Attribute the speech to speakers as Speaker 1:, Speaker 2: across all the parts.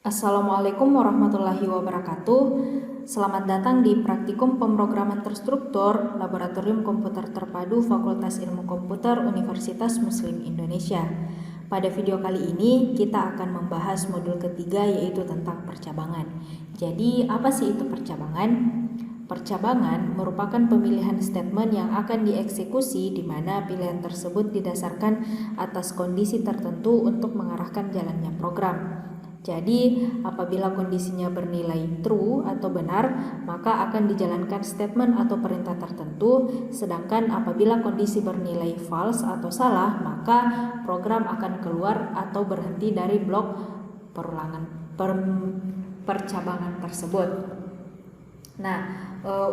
Speaker 1: Assalamualaikum warahmatullahi wabarakatuh. Selamat datang di Praktikum Pemrograman Terstruktur Laboratorium Komputer Terpadu Fakultas Ilmu Komputer Universitas Muslim Indonesia. Pada video kali ini kita akan membahas modul ketiga, yaitu tentang percabangan. Jadi apa sih itu percabangan? Percabangan merupakan pemilihan statement yang akan dieksekusi di mana pilihan tersebut didasarkan atas kondisi tertentu untuk mengarahkan jalannya program. Jadi, apabila kondisinya bernilai true atau benar, maka akan dijalankan statement atau perintah tertentu, sedangkan apabila kondisi bernilai false atau salah, maka program akan keluar atau berhenti dari blok percabangan tersebut. Nah,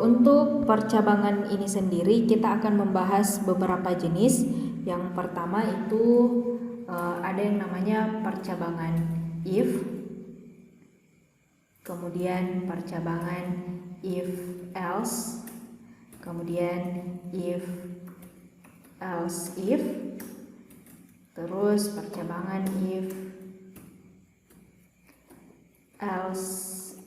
Speaker 1: untuk percabangan ini sendiri kita akan membahas beberapa jenis. Yang pertama itu ada yang namanya percabangan if, kemudian percabangan if else, kemudian if else if, terus percabangan if else,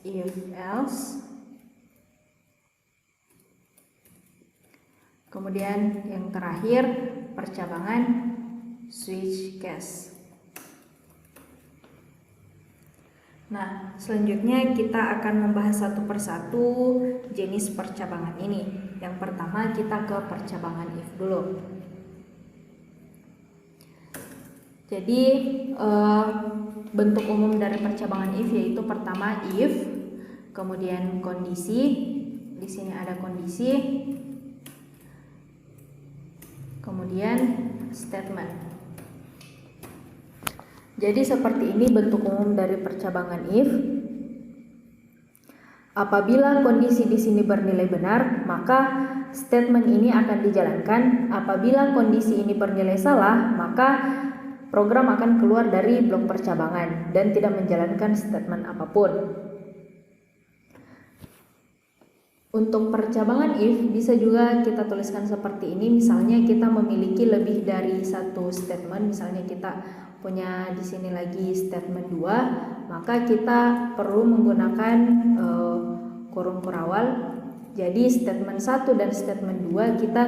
Speaker 1: kemudian yang terakhir percabangan switch case. Nah, selanjutnya kita akan membahas satu persatu jenis percabangan ini. Yang pertama kita ke percabangan if dulu. Jadi bentuk umum dari percabangan if yaitu pertama if, kemudian kondisi. Di sini ada kondisi, kemudian statement. Jadi seperti ini bentuk umum dari percabangan if. Apabila kondisi di sini bernilai benar, maka statement ini akan dijalankan. Apabila kondisi ini bernilai salah, maka program akan keluar dari blok percabangan dan tidak menjalankan statement apapun. Untuk percabangan if bisa juga kita tuliskan seperti ini. Misalnya kita memiliki lebih dari satu statement, misalnya kita punya di sini lagi statement 2, maka kita perlu menggunakan kurung kurawal. Jadi statement 1 dan statement 2 kita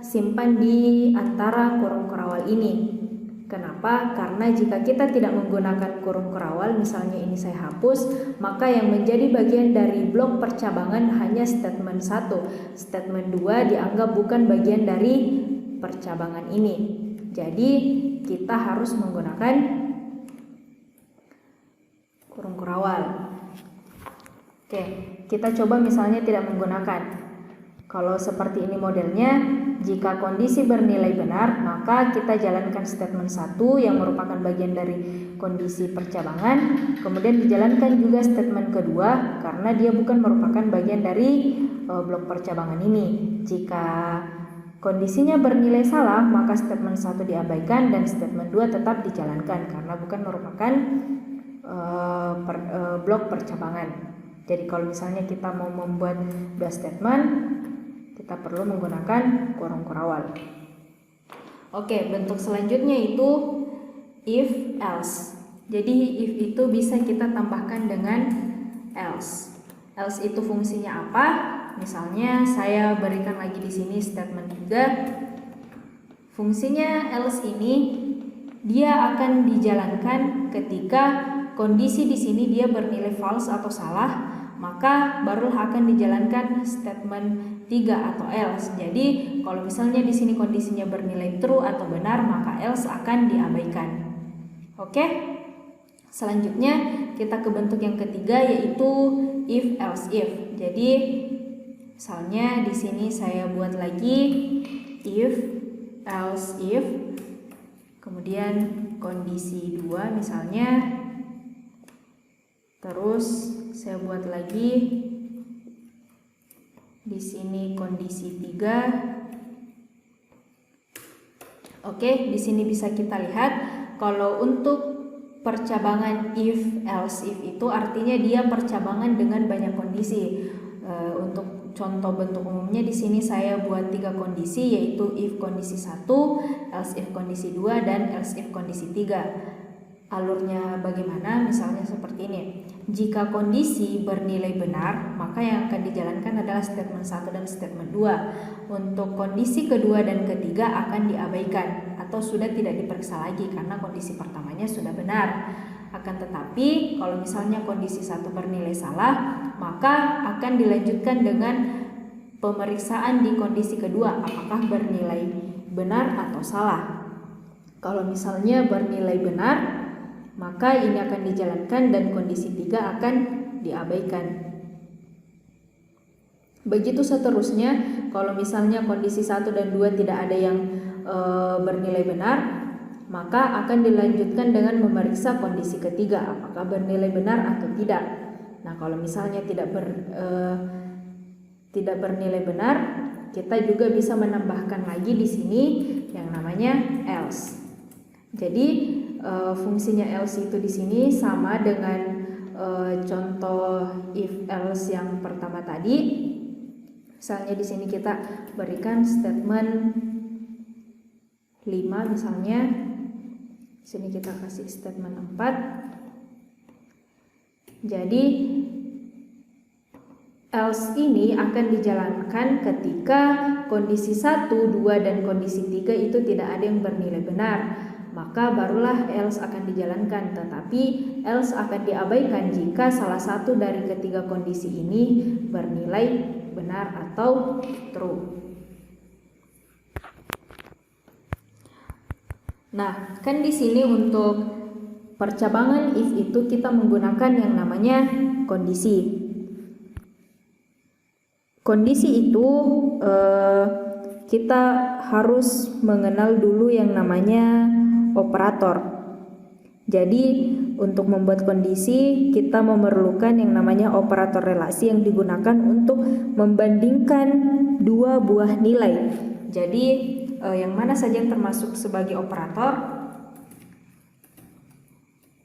Speaker 1: simpan di antara kurung kurawal ini. Kenapa? Karena jika kita tidak menggunakan kurung kurawal, misalnya ini saya hapus, maka yang menjadi bagian dari blok percabangan hanya statement 1. Statement 2 dianggap bukan bagian dari percabangan ini. Jadi kita harus menggunakan kurung kurawal. Oke, kita coba misalnya tidak menggunakan. Kalau seperti ini modelnya, jika kondisi bernilai benar, maka kita jalankan statement 1 yang merupakan bagian dari kondisi percabangan, kemudian dijalankan juga statement kedua karena dia bukan merupakan bagian dari blok percabangan ini. Jika kondisinya bernilai salah, maka statement 1 diabaikan dan statement 2 tetap dijalankan karena bukan merupakan blok percabangan. Jadi kalau misalnya kita mau membuat 2 statement, kita perlu menggunakan kurung kurawal. Oke, bentuk selanjutnya itu if else. Jadi if itu bisa kita tambahkan dengan else. Else itu fungsinya apa? Misalnya saya berikan lagi di sini statement 3. Fungsinya else ini dia akan dijalankan ketika kondisi di sini dia bernilai false atau salah, maka barulah akan dijalankan statement 3 atau else. Jadi kalau misalnya di sini kondisinya bernilai true atau benar, maka else akan diabaikan. Oke? Selanjutnya kita ke bentuk yang ketiga, yaitu if else if. Jadi misalnya di sini saya buat lagi if else if, kemudian kondisi 2 misalnya, terus saya buat lagi di sini kondisi 3. Oke, di sini bisa kita lihat kalau untuk percabangan if else if itu artinya dia percabangan dengan banyak kondisi. Untuk contoh bentuk umumnya di sini saya buat 3 kondisi, yaitu if kondisi 1, else if kondisi 2, dan else if kondisi 3. Alurnya bagaimana? Misalnya seperti ini. Jika kondisi bernilai benar, maka yang akan dijalankan adalah statement 1 dan statement 2. Untuk kondisi kedua dan ketiga akan diabaikan atau sudah tidak diperiksa lagi karena kondisi pertamanya sudah benar. Akan tetapi kalau misalnya kondisi 1 bernilai salah, maka akan dilanjutkan dengan pemeriksaan di kondisi kedua apakah bernilai benar atau salah. Kalau misalnya bernilai benar, maka ini akan dijalankan dan kondisi 3 akan diabaikan. Begitu seterusnya, kalau misalnya kondisi 1 dan 2 tidak ada yang bernilai benar, maka akan dilanjutkan dengan memeriksa kondisi ketiga apakah bernilai benar atau tidak. Nah, kalau misalnya tidak bernilai benar, kita juga bisa menambahkan lagi di sini yang namanya else. Jadi fungsinya else itu di sini sama dengan contoh if else yang pertama tadi. Misalnya di sini kita berikan statement 5 misalnya. Di sini kita kasih statement 4. Jadi else ini akan dijalankan ketika kondisi 1, 2 dan kondisi 3 itu tidak ada yang bernilai benar. Maka barulah else akan dijalankan, tetapi else akan diabaikan jika salah satu dari ketiga kondisi ini bernilai benar atau true. Nah, kan di sini untuk percabangan if itu kita menggunakan yang namanya kondisi. Kondisi itu kita harus mengenal dulu yang namanya operator. Jadi untuk membuat kondisi kita memerlukan yang namanya operator relasi yang digunakan untuk membandingkan dua buah nilai. Jadi yang mana saja yang termasuk sebagai operator?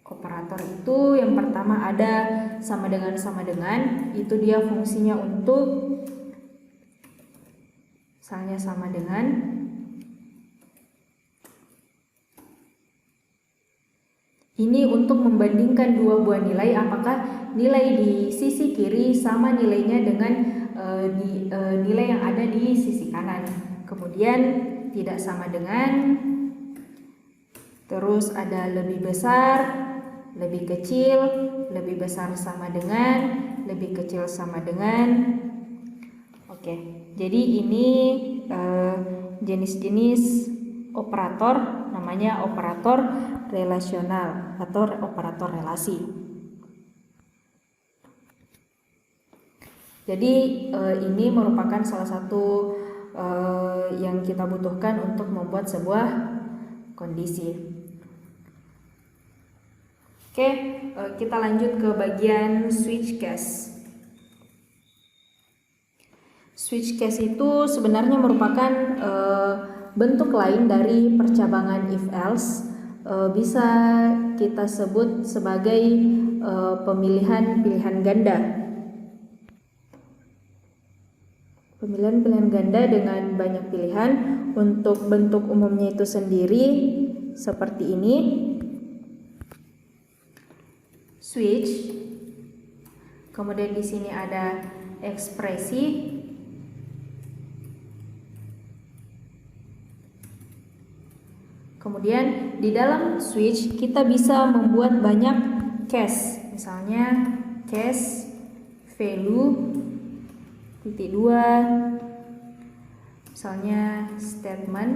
Speaker 1: Operator itu yang pertama ada sama dengan, itu dia fungsinya untuk misalnya sama dengan. Ini untuk membandingkan dua buah nilai apakah nilai di sisi kiri sama nilainya dengan nilai yang ada di sisi kanan. Kemudian tidak sama dengan, terus ada lebih besar, lebih kecil, lebih besar sama dengan, lebih kecil sama dengan. Oke, jadi ini jenis-jenis operator, namanya operator relasional atau operator relasi. Jadi ini merupakan salah satu yang kita butuhkan untuk membuat sebuah kondisi. Oke, kita lanjut ke bagian switch case. Switch case itu sebenarnya merupakan bentuk lain dari percabangan if else. Bisa kita sebut sebagai pilihan ganda. Pilihan ganda dengan banyak pilihan. Untuk bentuk umumnya itu sendiri seperti ini. Switch. Kemudian di sini ada ekspresi. Kemudian di dalam switch kita bisa membuat banyak case. Misalnya case value titik 2, misalnya statement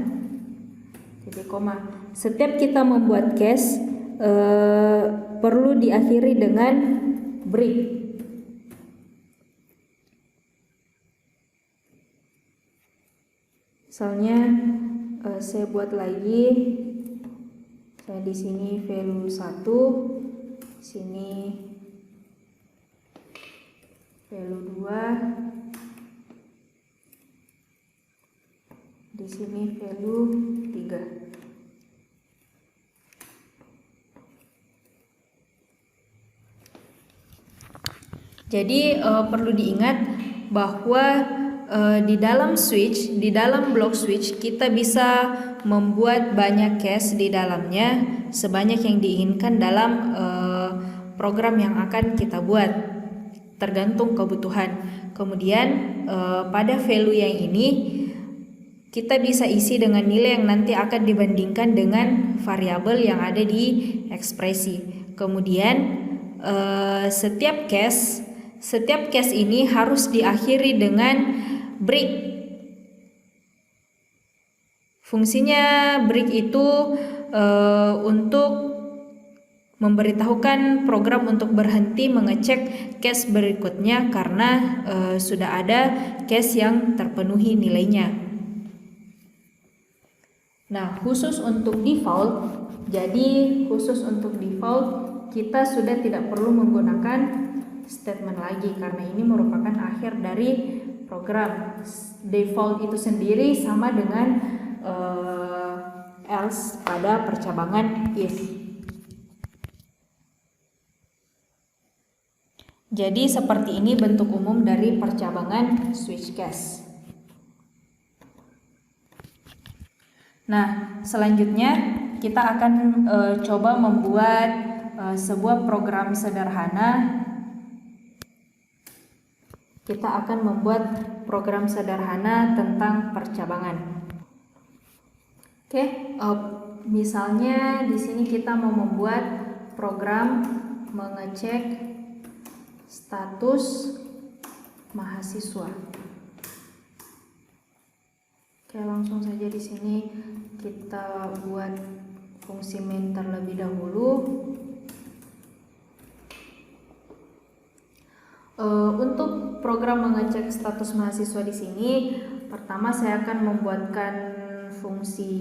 Speaker 1: titik koma. Setiap kita membuat case perlu diakhiri dengan break. Misalnya saya buat lagi, saya di sini value 1, sini value 2, di sini value 3. Jadi perlu diingat bahwa di dalam switch, di dalam block switch kita bisa membuat banyak case di dalamnya sebanyak yang diinginkan dalam program yang akan kita buat, tergantung kebutuhan. Kemudian pada value yang ini kita bisa isi dengan nilai yang nanti akan dibandingkan dengan variabel yang ada di ekspresi. Kemudian setiap case ini harus diakhiri dengan break. Fungsinya break itu untuk memberitahukan program untuk berhenti mengecek case berikutnya karena sudah ada case yang terpenuhi nilainya. Nah, khusus untuk default, kita sudah tidak perlu menggunakan statement lagi karena ini merupakan akhir dari program. Default itu sendiri sama dengan else pada percabangan if. Jadi seperti ini bentuk umum dari percabangan switch case. Nah, selanjutnya kita akan coba membuat sebuah program sederhana. Kita akan membuat program sederhana tentang percabangan. Oke, misalnya di sini kita mau membuat program mengecek status mahasiswa. Oke, langsung saja di sini kita buat fungsi main terlebih dahulu. Untuk program mengecek status mahasiswa di sini, pertama saya akan membuatkan fungsi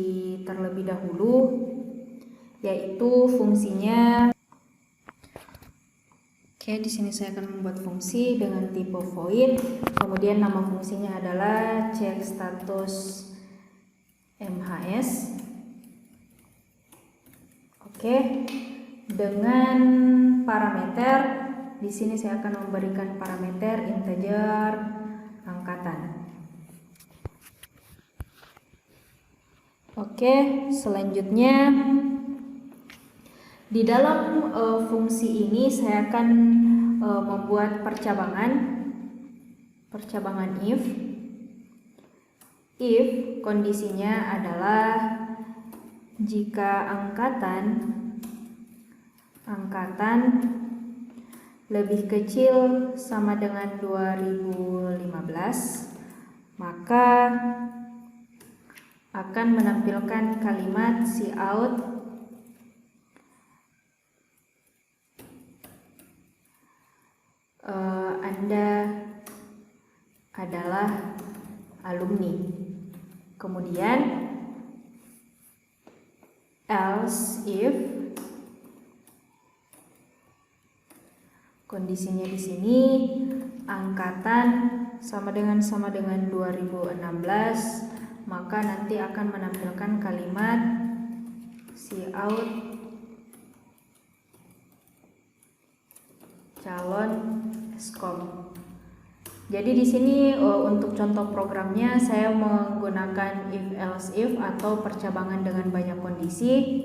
Speaker 1: terlebih dahulu, yaitu fungsinya. Oke, di sini saya akan membuat fungsi dengan tipe void. Kemudian nama fungsinya adalah cek status MHS. Oke, dengan parameter di sini saya akan memberikan parameter integer angkatan. Oke, selanjutnya di dalam fungsi ini saya akan membuat percabangan if. If kondisinya adalah jika angkatan lebih kecil sama dengan 2015, maka akan menampilkan kalimat cout Anda adalah alumni. Kemudian else if kondisinya di sini angkatan sama dengan 2016, maka nanti akan menampilkan kalimat cout calon Eskom. Jadi di sini untuk contoh programnya saya menggunakan if else if atau percabangan dengan banyak kondisi.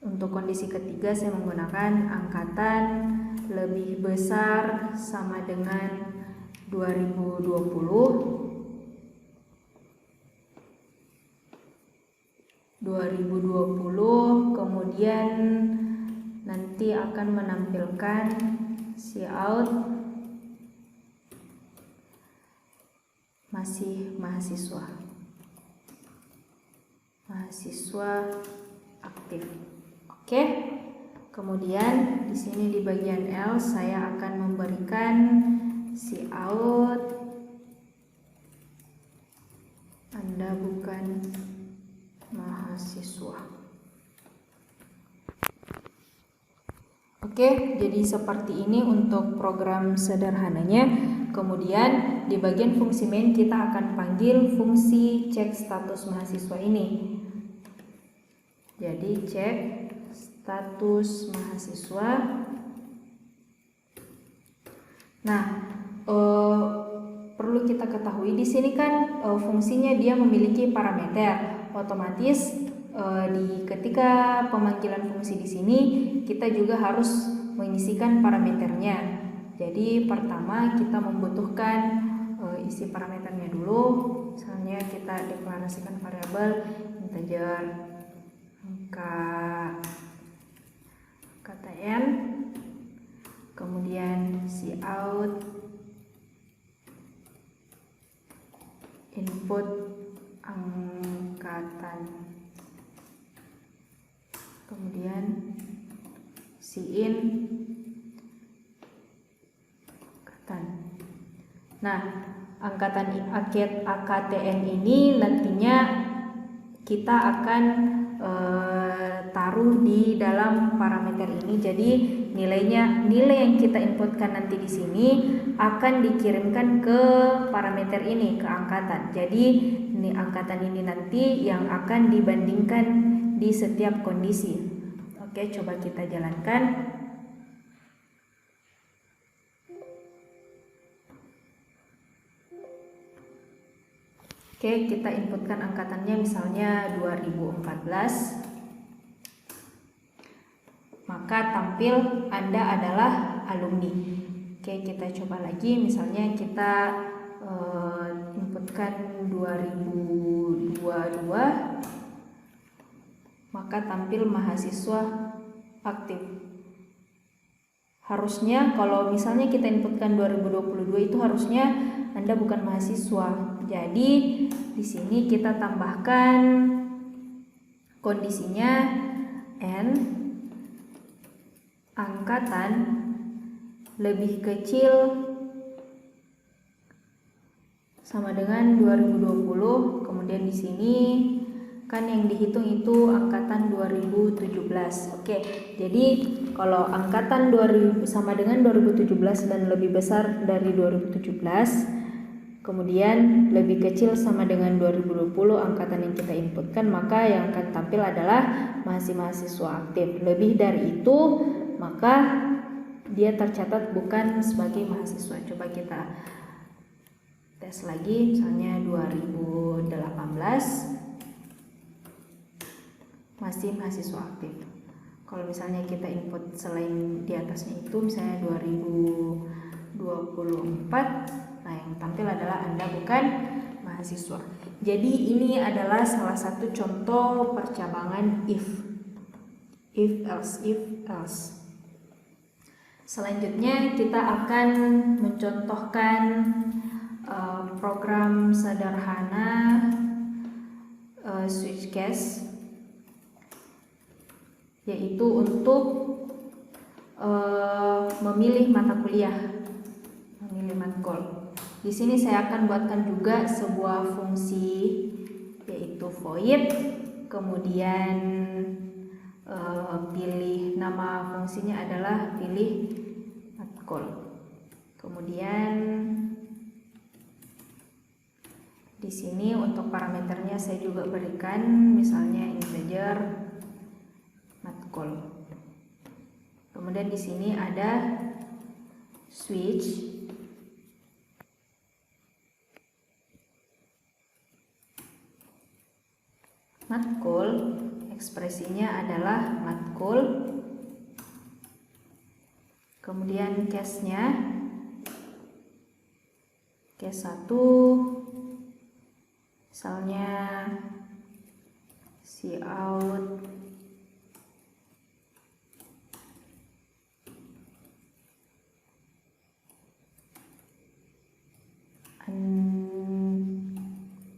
Speaker 1: Untuk kondisi ketiga saya menggunakan angkatan lebih besar sama dengan 2020. Kemudian nanti akan menampilkan cout masih mahasiswa aktif. Oke. Kemudian di sini di bagian else saya akan memberikan cout Anda bukan mahasiswa. Oke, jadi seperti ini untuk program sederhananya. Kemudian di bagian fungsi main kita akan panggil fungsi cek status mahasiswa ini. Jadi cek status mahasiswa. Nah, perlu kita ketahui di sini kan fungsinya dia memiliki parameter. Otomatis ketika pemanggilan fungsi di sini kita juga harus mengisikan parameternya. Jadi pertama kita membutuhkan isi parameternya dulu. Misalnya kita deklarasikan variabel integer angka n, kemudian cout input angkatan, kemudian in angkatan. Nah, AKTN ini nantinya kita akan taruh di dalam parameter ini. Jadi nilai yang kita inputkan nanti di sini akan dikirimkan ke parameter ini, ke angkatan. Jadi ini angkatan ini nanti yang akan dibandingkan di setiap kondisi. Oke, coba kita jalankan. Oke, kita inputkan angkatannya misalnya 2014. Maka tampil Anda adalah alumni. Oke, kita coba lagi. Misalnya kita inputkan 2022. Maka tampil mahasiswa aktif. Harusnya kalau misalnya kita inputkan 2022 itu harusnya Anda bukan mahasiswa. Jadi di sini kita tambahkan kondisinya N angkatan lebih kecil sama dengan 2020. Kemudian di sini kan yang dihitung itu angkatan 2017. Oke, jadi kalau angkatan 2000 sama dengan 2017 dan lebih besar dari 2017, kemudian lebih kecil sama dengan 2020 angkatan yang kita inputkan, maka yang akan tampil adalah masih mahasiswa aktif. Lebih dari itu, maka dia tercatat bukan sebagai mahasiswa. Coba kita tes lagi, misalnya 2018 masih mahasiswa aktif. Kalau misalnya kita input selain di atasnya itu, misalnya 2024, nah yang tampil adalah Anda bukan mahasiswa. Jadi ini adalah salah satu contoh percabangan if else. Selanjutnya kita akan mencontohkan program sederhana switch case, yaitu untuk memilih mata kuliah, memilih matkul. Di sini saya akan buatkan juga sebuah fungsi, yaitu void, kemudian pilih nama fungsinya adalah pilih matkul. Kemudian di sini untuk parameternya saya juga berikan misalnya integer matkul. Kemudian di sini ada switch matkul, ekspresinya adalah matkul. Kemudian case-nya, case 1 misalnya cout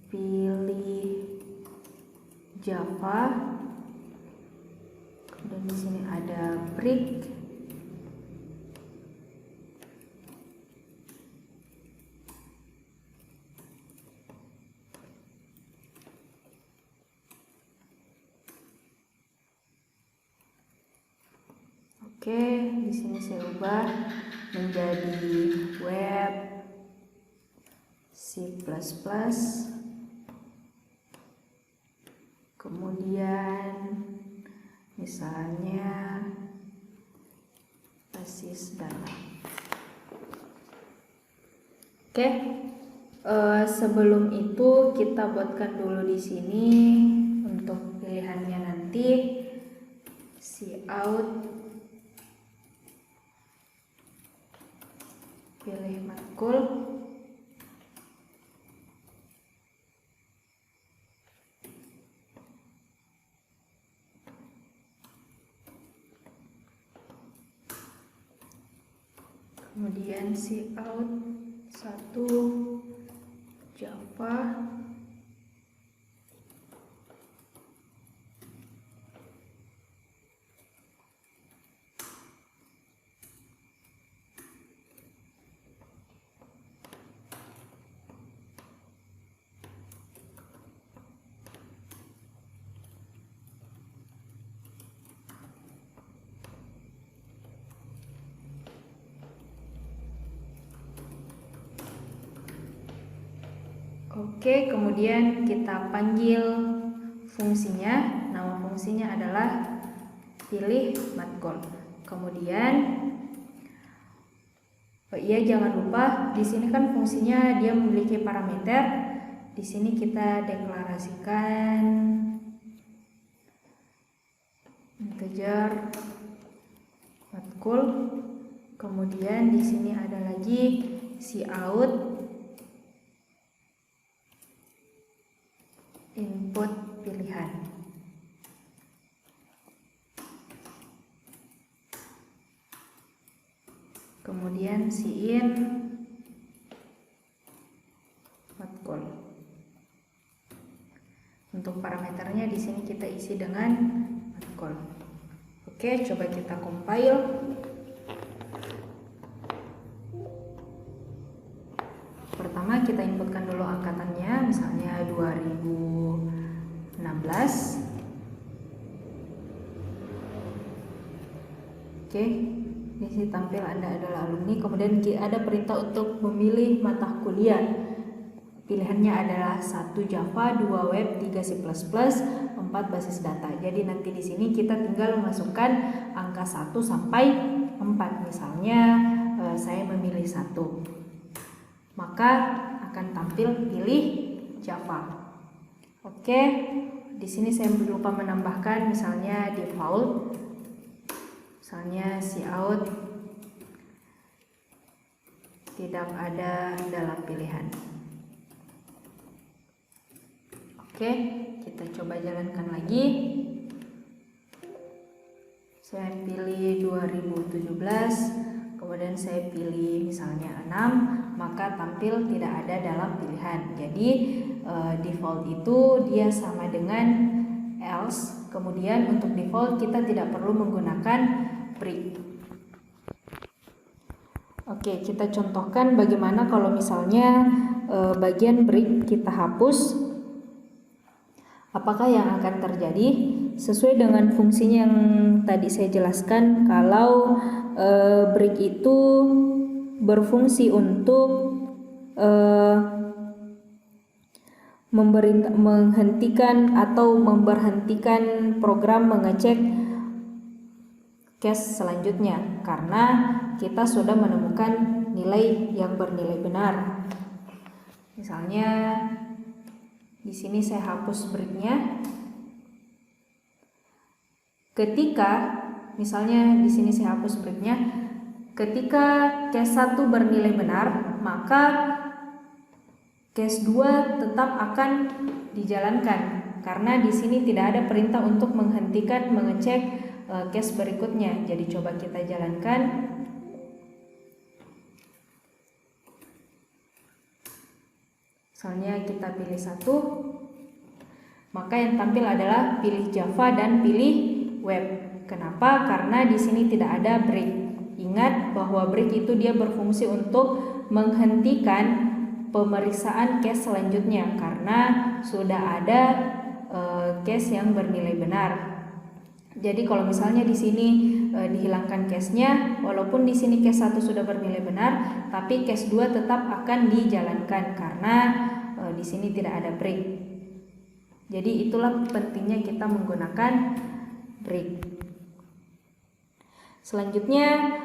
Speaker 1: pilih Java. Kemudian di sini ada break. Oke, di sini saya ubah menjadi web C++. Kemudian misalnya basis data. Oke, Sebelum itu kita buatkan dulu di sini untuk pilihannya nanti cout, pilih matkul, kemudian cout 1 Java, Oke, kemudian kita panggil fungsinya. Nama fungsinya adalah pilih matkul. Kemudian jangan lupa di sini kan fungsinya dia memiliki parameter. Di sini kita deklarasikan integer matkul. Kemudian di sini ada lagi cout input pilihan. Kemudian in matkul. Untuk parameternya di sini kita isi dengan matkul. Oke, coba kita compile. Pertama kita inputkan dulu angkatannya, misalnya 2016. Oke, di sini tampil Anda adalah alumni. Kemudian ada perintah untuk memilih mata kuliah. Pilihannya adalah 1 Java, 2 Web, 3 C++, 4 basis data. Jadi nanti di sini kita tinggal memasukkan angka 1 sampai 4. Misalnya saya memilih 1. Maka akan tampil pilih Java. Oke, di sini saya lupa menambahkan misalnya default, misalnya cout tidak ada dalam pilihan. Oke, kita coba jalankan lagi. Saya pilih 2017, kemudian saya pilih misalnya 6. Maka tampil tidak ada dalam pilihan. Jadi default itu dia sama dengan else. Kemudian untuk default kita tidak perlu menggunakan break. Oke, kita contohkan bagaimana kalau misalnya bagian break kita hapus. Apakah yang akan terjadi? Sesuai dengan fungsinya yang tadi saya jelaskan, kalau break itu berfungsi untuk menghentikan atau memberhentikan program mengecek case selanjutnya, karena kita sudah menemukan nilai yang bernilai benar. Misalnya di sini saya hapus breaknya. Ketika misalnya di sini saya hapus breaknya, ketika case 1 bernilai benar, maka case 2 tetap akan dijalankan karena di sini tidak ada perintah untuk menghentikan mengecek case berikutnya. Jadi coba kita jalankan. Misalnya kita pilih 1, maka yang tampil adalah pilih Java dan pilih web. Kenapa? Karena di sini tidak ada break. Ingat bahwa break itu dia berfungsi untuk menghentikan pemeriksaan case selanjutnya karena sudah ada case yang bernilai benar. Jadi kalau misalnya di sini dihilangkan case-nya, walaupun di sini case 1 sudah bernilai benar, tapi case 2 tetap akan dijalankan karena di sini tidak ada break. Jadi itulah pentingnya kita menggunakan break. Selanjutnya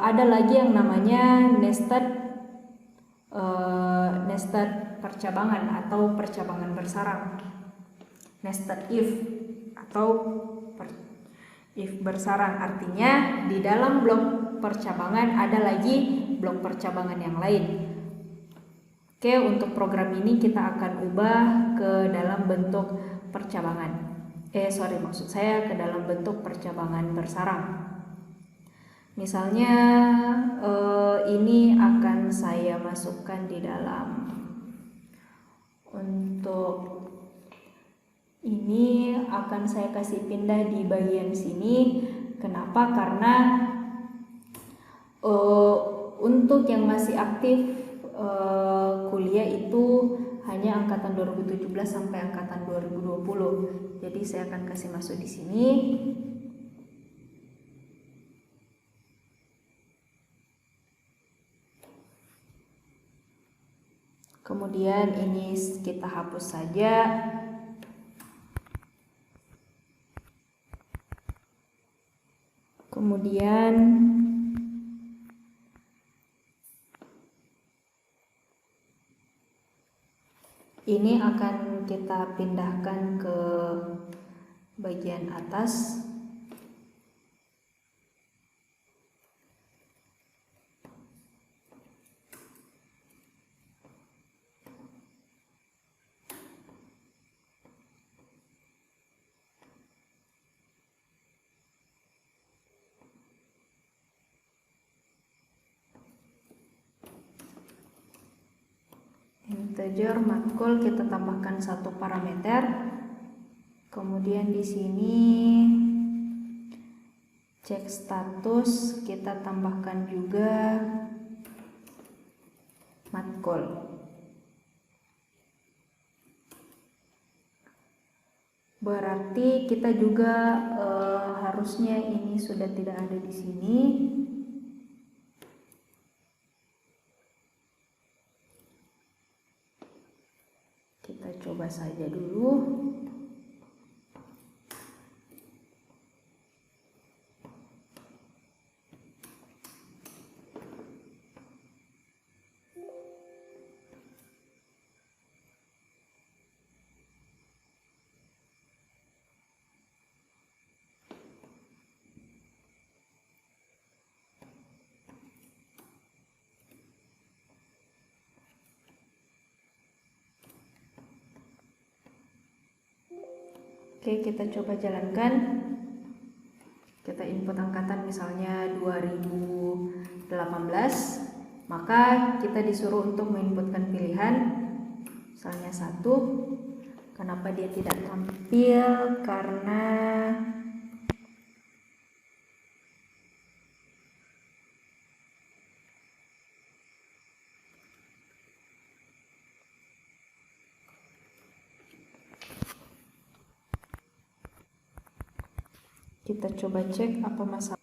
Speaker 1: ada lagi yang namanya nested nested percabangan atau percabangan bersarang. Nested if atau if bersarang, artinya di dalam blok percabangan ada lagi blok percabangan yang lain. Oke, untuk program ini kita akan ubah ke dalam bentuk percabangan. Maksud saya ke dalam bentuk percabangan bersarang. Misalnya ini akan saya masukkan di dalam, untuk ini akan saya kasih pindah di bagian sini. Kenapa? Karena untuk yang masih aktif kuliah itu hanya angkatan 2017 sampai angkatan 2020. Jadi saya akan kasih masuk di sini. Kemudian ini kita hapus saja. Kemudian ini akan kita pindahkan ke bagian atas. Integer matkul kita tambahkan satu parameter. Kemudian di sini cek status kita tambahkan juga matkul. Berarti kita juga harusnya ini sudah tidak ada di sini. Kita coba saja dulu. Oke, kita coba jalankan. Kita input angkatan misalnya 2018, maka kita disuruh untuk menginputkan pilihan misalnya 1. Kenapa dia tidak tampil? Karena kita coba cek apa masalah.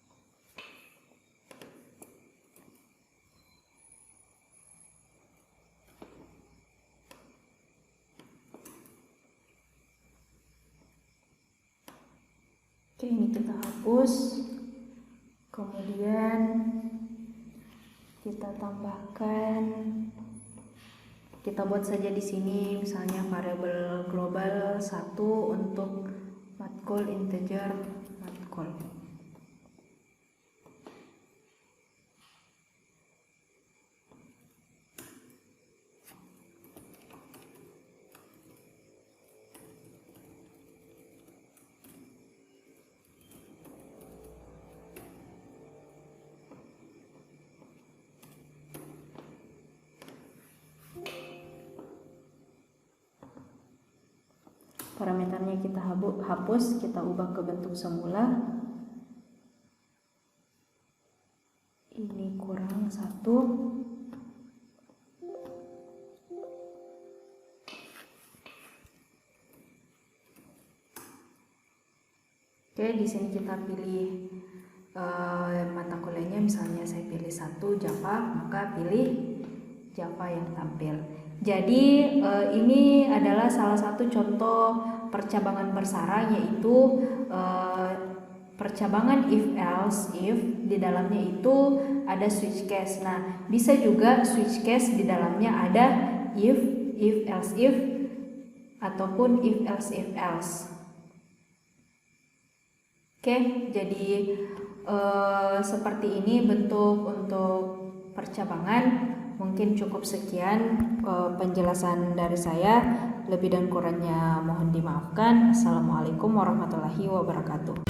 Speaker 1: Oke, ini kita hapus. Kemudian kita tambahkan, kita buat saja di sini misalnya variabel global 1 untuk matkul integer matkul. Parameternya kita hapus, kita ubah ke bentuk semula. Ini kurang 1. Oke, di sini kita pilih mata kuliahnya, misalnya saya pilih 1 Java, maka pilih Java yang tampil. Jadi ini adalah salah satu contoh percabangan bersarang, yaitu percabangan if else if di dalamnya itu ada switch case. Nah, bisa juga switch case di dalamnya ada if else if ataupun if else. Oke, jadi seperti ini bentuk untuk percabangan. Mungkin cukup sekian penjelasan dari saya. Lebih dan kurangnya mohon dimaafkan. Assalamualaikum warahmatullahi wabarakatuh.